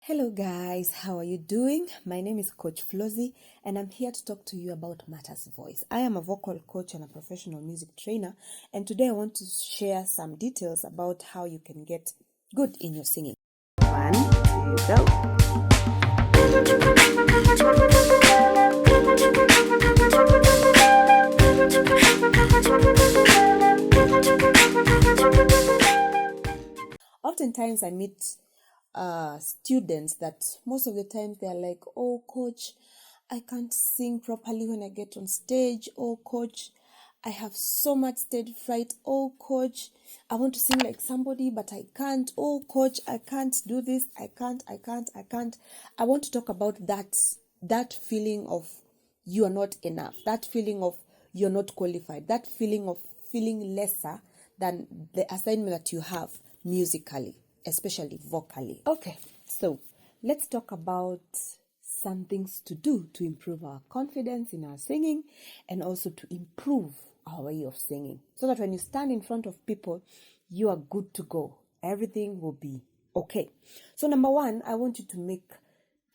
Hello guys, how are you doing? My name is Coach Flozie and I'm here to talk to you about Matters Voice. I am a vocal coach and a professional music trainer, and today I want to share some details about how you can get good in your singing. 1, 2, go. Oftentimes I meet students that most of the time they're like, oh coach, I can't sing properly when I get on stage. Oh coach, I have so much stage fright. Oh coach, I want to sing like somebody but I can't. Oh coach, I can't do this. I can't. I want to talk about that feeling of you are not enough, that feeling of you're not qualified, that feeling of feeling lesser than the assignment that you have musically, especially vocally. Okay, so let's talk about some things to do to improve our confidence in our singing and also to improve our way of singing, so that when you stand in front of people, you are good to go. Everything will be okay. So number one, I want you to make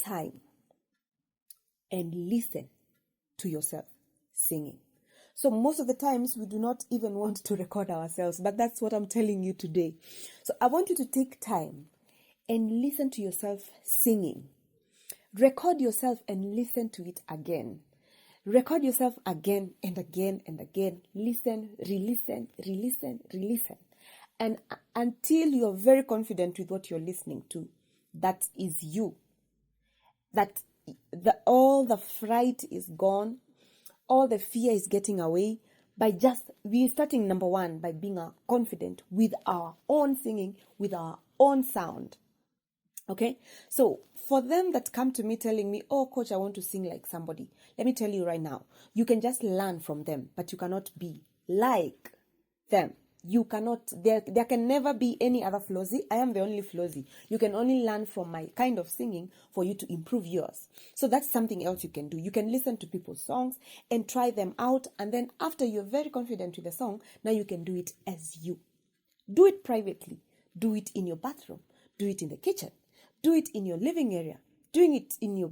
time and listen to yourself singing. So most of the times we do not even want to record ourselves, but that's what I'm telling you today. So I want you to take time and listen to yourself singing. Record yourself and listen to it again. Record yourself again and again and again. Listen, re-listen, re-listen, re-listen. And until you're very confident with what you're listening to, that is you. That all the fright is gone. All the fear is getting away by just we starting number one by being confident with our own singing, with our own sound. Okay, so for them that come to me telling me, oh coach, I want to sing like somebody, let me tell you right now, you can just learn from them, but you cannot be like them. You cannot, there can never be any other Flozie. I am the only Flozie. You can only learn from my kind of singing for you to improve yours. So that's something else you can do. You can listen to people's songs and try them out. And then after you're very confident with the song, now you can do it as you. Do it privately. Do it in your bathroom. Do it in the kitchen. Do it in your living area. Doing it in your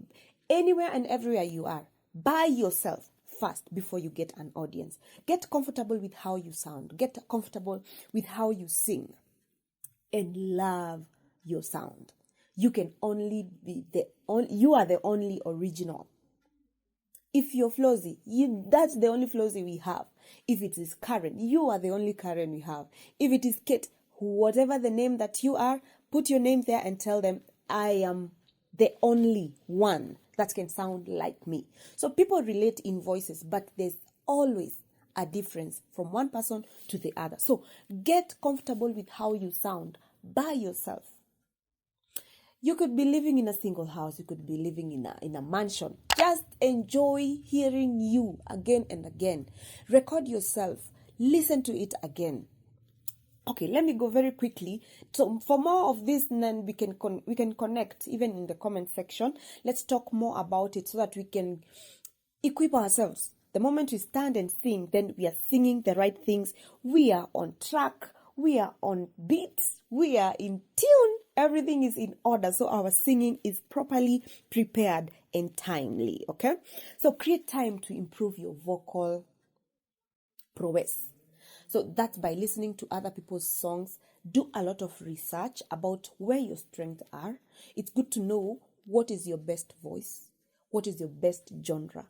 anywhere and everywhere you are. By yourself. First, before you get an audience, get comfortable with how you sound, get comfortable with how you sing, and love your sound. You can only be you are the only original. If you're Flozie, that's the only Flozie we have. If it is Karen, you are the only Karen we have. If it is Kate, whatever the name that you are, put your name there and tell them, I am the only one that can sound like me. So people relate in voices, but there's always a difference from one person to the other. So get comfortable with how you sound by yourself. You could be living in a single house. You could be living in a mansion. Just enjoy hearing you again and again. Record yourself. Listen to it again. Okay, let me go very quickly. So for more of this, then we can connect even in the comment section. Let's talk more about it so that we can equip ourselves. The moment we stand and sing, then we are singing the right things. We are on track. We are on beat. We are in tune. Everything is in order. So our singing is properly prepared and timely. Okay? So create time to improve your vocal prowess. So that's by listening to other people's songs. Do a lot of research about where your strengths are. It's good to know what is your best voice, what is your best genre.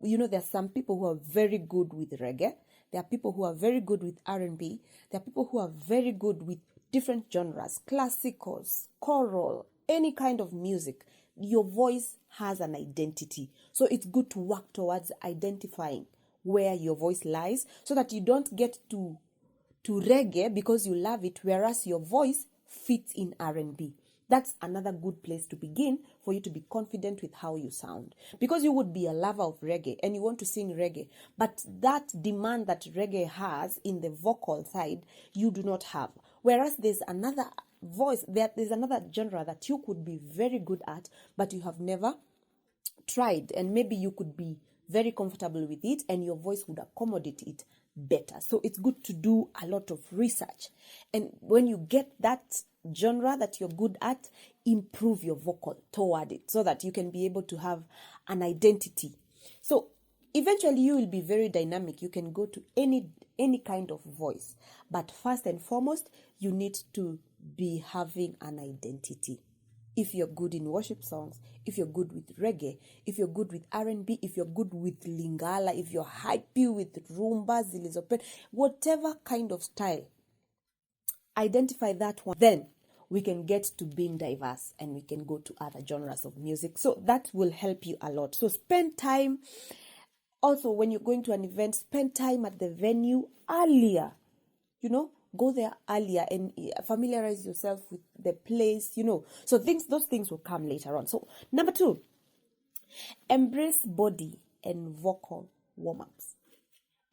You know, there are some people who are very good with reggae. There are people who are very good with R&B. There are people who are very good with different genres, classicals, choral, any kind of music. Your voice has an identity. So it's good to work towards identifying where your voice lies, so that you don't get to reggae because you love it, whereas your voice fits in R&B. That's another good place to begin for you to be confident with how you sound. Because you would be a lover of reggae and you want to sing reggae, but that demand that reggae has in the vocal side, you do not have. Whereas there's another voice, there's another genre that you could be very good at, but you have never tried, and maybe you could be very comfortable with it and your voice would accommodate it better. So it's good to do a lot of research. And when you get that genre that you're good at, improve your vocal toward it so that you can be able to have an identity. So eventually you will be very dynamic. You can go to any kind of voice. But first and foremost, you need to be having an identity. If you're good in worship songs, if you're good with reggae, if you're good with R&B, if you're good with Lingala, if you're happy with rumba, zilizopen, whatever kind of style, identify that one. Then we can get to being diverse and we can go to other genres of music. So that will help you a lot. So spend time. Also, when you're going to an event, spend time at the venue earlier. Go there earlier and familiarize yourself with the place, So those things will come later on. So number 2, embrace body and vocal warm-ups.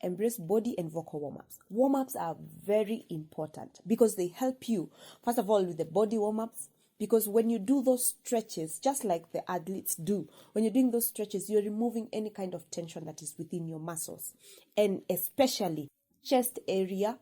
Embrace body and vocal warm-ups. Warm-ups are very important because they help you, first of all, with the body warm-ups. Because when you do those stretches, just like the athletes do, when you're doing those stretches, you're removing any kind of tension that is within your muscles. And especially chest area,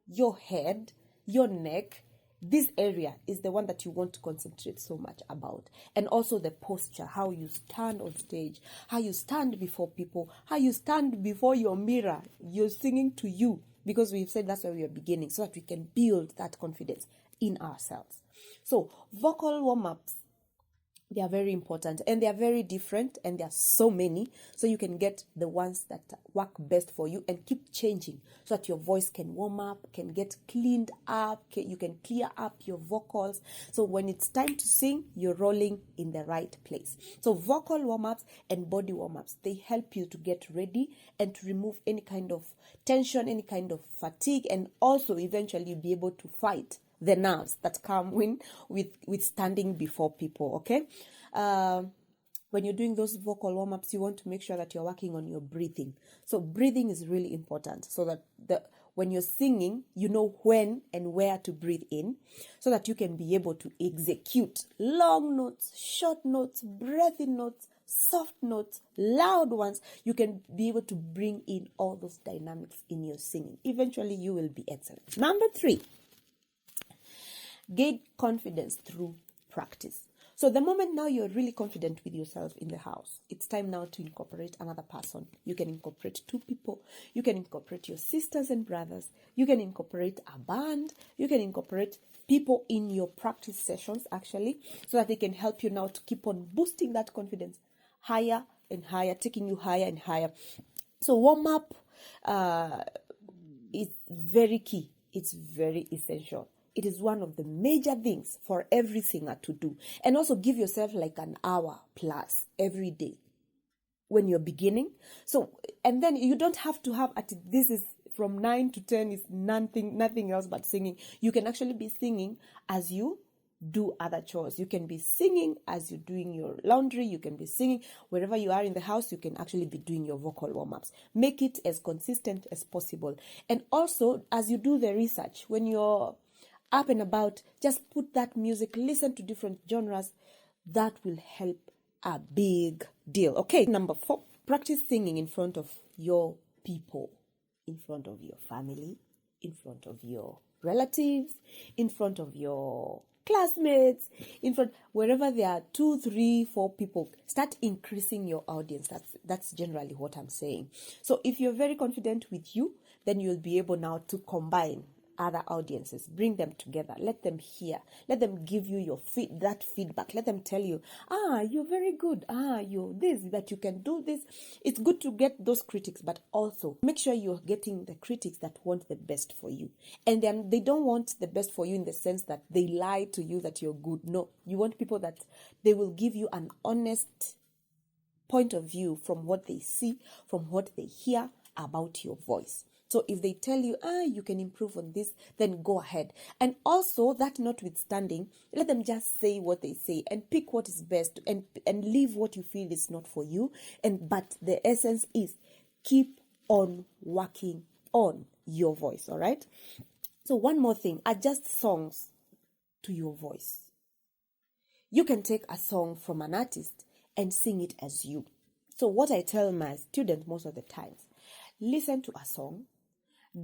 your head, your neck, this area is the one that you want to concentrate so much about. And also the posture, how you stand on stage, how you stand before people, how you stand before your mirror. You're singing to you, because we've said that's where we are beginning, so that we can build that confidence in ourselves. So vocal warm-ups, they are very important and they are very different, and there are so many. So you can get the ones that work best for you and keep changing so that your voice can warm up, can get cleaned up, you can clear up your vocals. So when it's time to sing, you're rolling in the right place. So vocal warm-ups and body warm-ups, they help you to get ready and to remove any kind of tension, any kind of fatigue, and also eventually be able to fight the nerves that come with standing before people, okay? When you're doing those vocal warm-ups, you want to make sure that you're working on your breathing. So breathing is really important, so that when you're singing, you know when and where to breathe in, so that you can be able to execute long notes, short notes, breathy notes, soft notes, loud ones. You can be able to bring in all those dynamics in your singing. Eventually, you will be excellent. Number 3, gain confidence through practice. So the moment now you're really confident with yourself in the house, it's time now to incorporate another person. You can incorporate 2 people. You can incorporate your sisters and brothers. You can incorporate a band. You can incorporate people in your practice sessions, actually, so that they can help you now to keep on boosting that confidence higher and higher, taking you higher and higher. So warm up is very key. It's very essential. It is one of the major things for every singer to do. And also give yourself like an hour plus every day when you're beginning. So, and then you don't have to have, this is from 9 to 10 is nothing else but singing. You can actually be singing as you do other chores. You can be singing as you're doing your laundry. You can be singing wherever you are in the house. You can actually be doing your vocal warm-ups. Make it as consistent as possible. And also, as you do the research, when you're up and about, just put that music, listen to different genres. That will help a big deal. Okay, number 4, practice singing in front of your people, in front of your family, in front of your relatives, in front of your classmates, in front, wherever there are 2, 3, 4 people. Start increasing your audience. That's generally what I'm saying. So if you're very confident with you, then you'll be able now to combine other audiences, bring them together, let them hear, let them give you that feedback, let them tell you, you're very good, you're this, that you can do this. It's good to get those critics, but also make sure you're getting the critics that want the best for you. And then they don't want the best for you in the sense that they lie to you that you're good. No, you want people that they will give you an honest point of view from what they see, from what they hear about your voice. So if they tell you, you can improve on this, then go ahead. And also, that notwithstanding, let them just say what they say and pick what is best and leave what you feel is not for you. But the essence is keep on working on your voice, all right? So one more thing, adjust songs to your voice. You can take a song from an artist and sing it as you. So what I tell my students most of the times, listen to a song,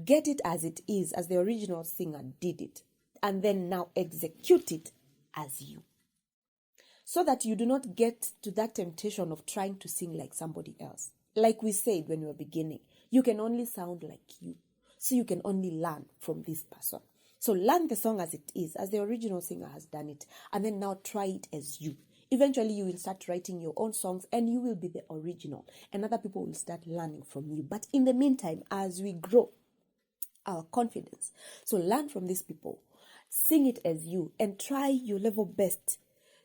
Get it as it is, as the original singer did it, and then now execute it as you, so that you do not get to that temptation of trying to sing like somebody else. Like we said when we were beginning, you can only sound like you, so you can only learn from this person. So learn the song as it is, as the original singer has done it, and then now try it as you. Eventually, you will start writing your own songs and you will be the original, and other people will start learning from you. But in the meantime, as we grow our confidence, so learn from these people, sing it as you, and try your level best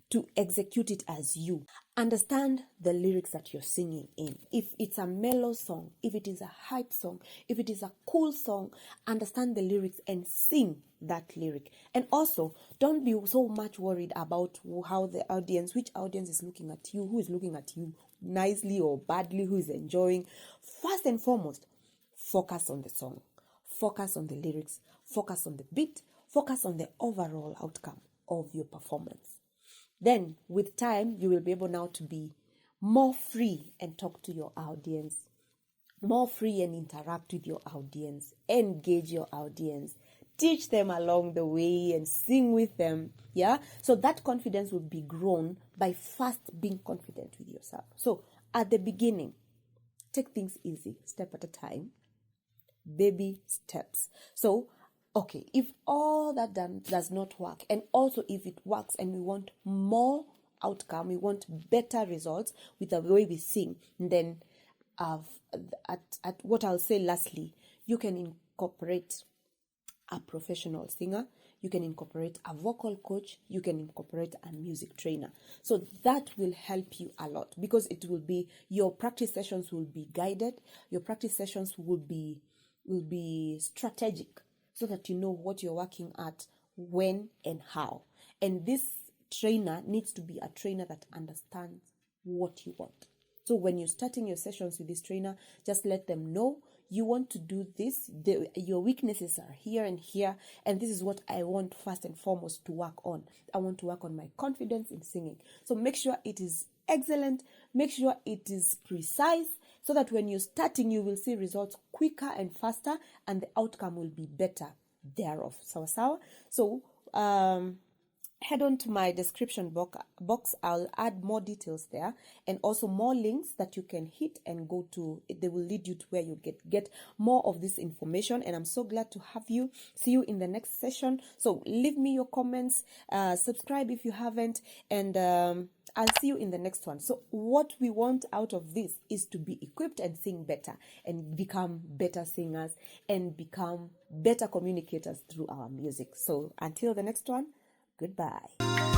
to execute it as you. Understand the lyrics that you're singing in. If it's a mellow song, if it is a hype song, if it is a cool song, understand the lyrics and sing that lyric. And also, don't be so much worried about how the audience, which audience is looking at you, who is looking at you nicely or badly, who is enjoying. First and foremost, focus on the song, focus on the lyrics, focus on the beat, focus on the overall outcome of your performance. Then, with time, you will be able now to be more free and talk to your audience, more free and interact with your audience, engage your audience, teach them along the way and sing with them, yeah? So that confidence will be grown by first being confident with yourself. So, at the beginning, take things easy, step at a time, baby steps. So, okay, if all that does not work, and also if it works and we want more outcome, we want better results with the way we sing, then at what I'll say lastly, you can incorporate a professional singer, you can incorporate a vocal coach, you can incorporate a music trainer. So that will help you a lot, because it will be, your practice sessions will be guided, your practice sessions will be strategic, so that you know what you're working at, when and how. And this trainer needs to be a trainer that understands what you want. So when you're starting your sessions with this trainer, just let them know you want to do this. Your weaknesses are here and here, and this is what I want first and foremost to work on. I want to work on my confidence in singing. So make sure it is excellent, make sure it is precise, so that when you're starting, you will see results quicker and faster, and the outcome will be better thereof. So head on to my description box. I'll add more details there, and also more links that you can hit and go to. They will lead you to where you get more of this information, and I'm so glad to have you. See you in the next session. So leave me your comments, subscribe if you haven't, and I'll see you in the next one. So what we want out of this is to be equipped and sing better, and become better singers, and become better communicators through our music. So until the next one, goodbye.